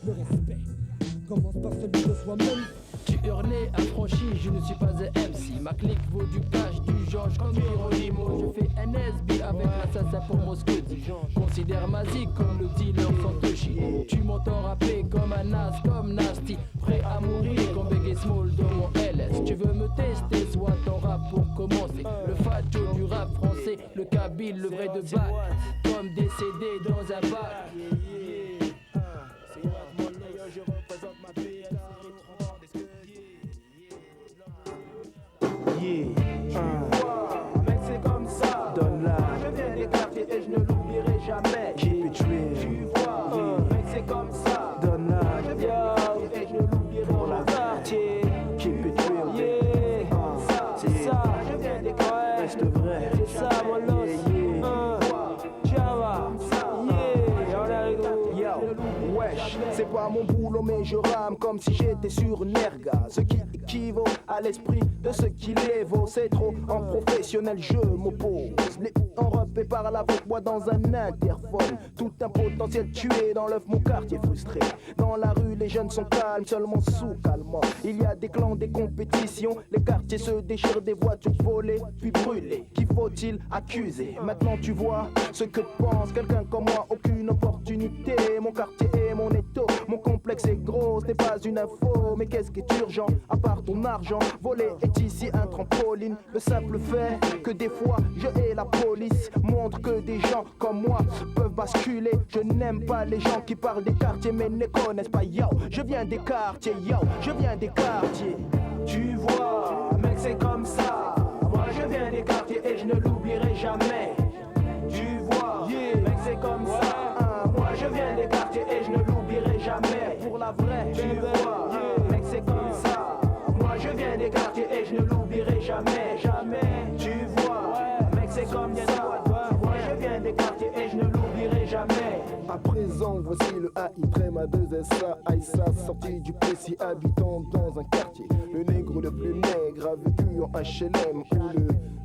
Le respect commence par celui de soi-même. Tu hurlais, affranchi, je ne suis pas un MC. Ma clique vaut du cash, du Georges comme Geronimo. Je fais un SB avec l'assassin pour Moscudi. Considère ma zik comme le dealer Santoshi. Tu m'entends rapper comme un as, comme Nasty. Prêt à mourir comme Biggie Small dans mon LS. Tu veux me tester, soit ton rap pour commencer. Le facho du rap français, le kabyle, le vrai de bac. Comme décédé dans un bac. Je représente ma PLA. Mec c'est comme ça, donne-la. Je viens des quartiers et je ne l'oublierai jamais. Keep it real. Tu vois, mec c'est comme ça, donne-la. Je viens des quartiers et je ne l'oublierai pour la quartier. Keep it real, yeah. C'est ça, je viens des quartiers, reste vrai. C'est ça mon los, Java, yeah, on arrive. Yo, wesh, c'est pas mon boulot mais je rame comme si j'étais sur une erga. Ce qui équivaut à l'esprit de ce qui les vaut. C'est trop, en professionnel je m'oppose. Les en repé par la voix dans un interphone. Tout un potentiel tué dans l'œuf, mon quartier frustré. Dans la rue les jeunes sont calmes, seulement sous calmant. Il y a des clans, des compétitions. Les quartiers se déchirent, des voitures volées puis brûlées. Qui faut-il accuser? Maintenant tu vois ce que pense quelqu'un comme moi. Aucune opportunité, mon quartier est mon étau. Mon complexe est gros, ce n'est pas une info. Mais qu'est-ce qui est urgent, à part ton argent? Voler est ici un trampoline. Le simple fait que des fois je hais la police montre que des gens comme moi peuvent basculer. Je n'aime pas les gens qui parlent des quartiers mais ne connaissent pas. Yo, je viens des quartiers, yo, je viens des quartiers. Tu vois, mec c'est comme ça. Moi je viens des quartiers et je ne l'oublierai jamais. Tu vois, mec c'est comme ça. Moi je viens des quartiers et je ne l'oublierai jamais. Pour la vraie, tu vois, mec c'est comme ça. Moi je viens des quartiers et je ne l'oublierai jamais, jamais. Tu vois, mec c'est comme ça. Moi je viens des quartiers et je ne l'oublierai jamais. À présent, voici le AI-A2SA Aïssa, sorti du Plessis, habitant dans un quartier. Le nègre le plus nègre a vécu en HLM où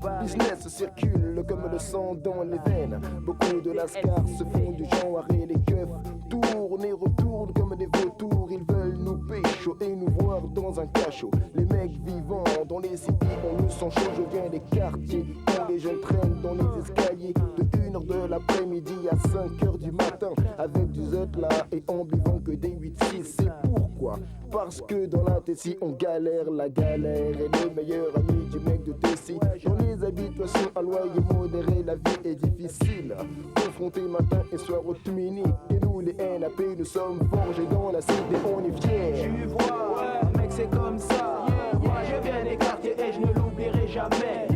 le business circule comme le sang dans les veines. Beaucoup de lascars se font du genre et les keufs tournent et retournent comme des vautours. Ils veulent nous pécho et nous voir dans un cachot. Les mecs vivants dans les cités, on nous sent chaud. Je viens des quartiers où les jeunes traînent dans les escaliers de 1h de l'après-midi à 5h du matin avec du zot là et en buvant que des 8-6. C'est pourquoi? Parce que dans la Tessie on galère, la galère est le meilleur ami du mec de Tessie. Dans les habitations à loyer modéré, la vie est difficile. Confronté matin et soir au Tumini. Et nous les NAP, nous sommes forgés dans la cité, on est fiers. Tu vois, mec c'est comme ça. Moi je viens des quartiers et je ne l'oublierai jamais.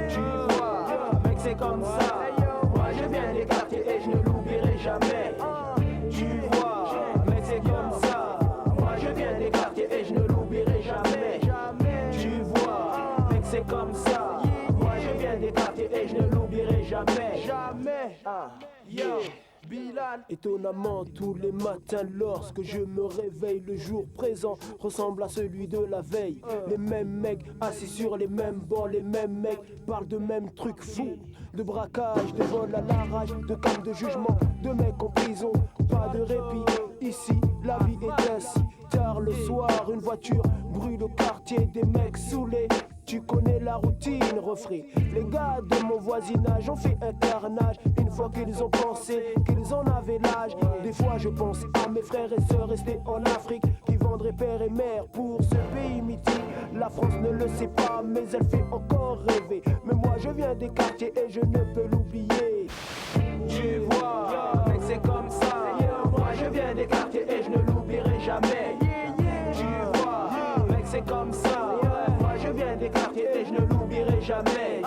Tu vois, mec c'est comme ça. Moi je viens des quartiers et je ne l'oublierai jamais. Tu vois, mec c'est comme ça. Moi je viens des quartiers et je ne l'oublierai jamais. Tu vois, mec c'est comme ça. Moi je viens des quartiers et je ne l'oublierai jamais. Jamais. Yo. Bilal. Étonnamment, tous les matins, lorsque je me réveille, le jour présent ressemble à celui de la veille. Les mêmes mecs assis sur les mêmes bancs, les mêmes mecs parlent de mêmes trucs fous. De braquage, de vol à l'arrache, de calme de jugement, de mecs en prison, pas de répit. Ici, la vie est ainsi. Tard le soir, une voiture brûle au quartier, des mecs saoulés. Tu connais la routine, refrain. Les gars de mon voisinage ont fait un carnage. Une fois qu'ils ont pensé qu'ils en avaient l'âge. Des fois je pense à mes frères et sœurs restés en Afrique, qui vendraient père et mère pour ce pays mythique. La France ne le sait pas mais elle fait encore rêver. Mais moi je viens des quartiers et je ne peux l'oublier. Tu vois, mec c'est comme ça. Moi je viens des quartiers et je ne l'oublierai jamais. Tu vois, mec c'est comme ça. Moi je viens des quartiers et je ne l'oublierai jamais.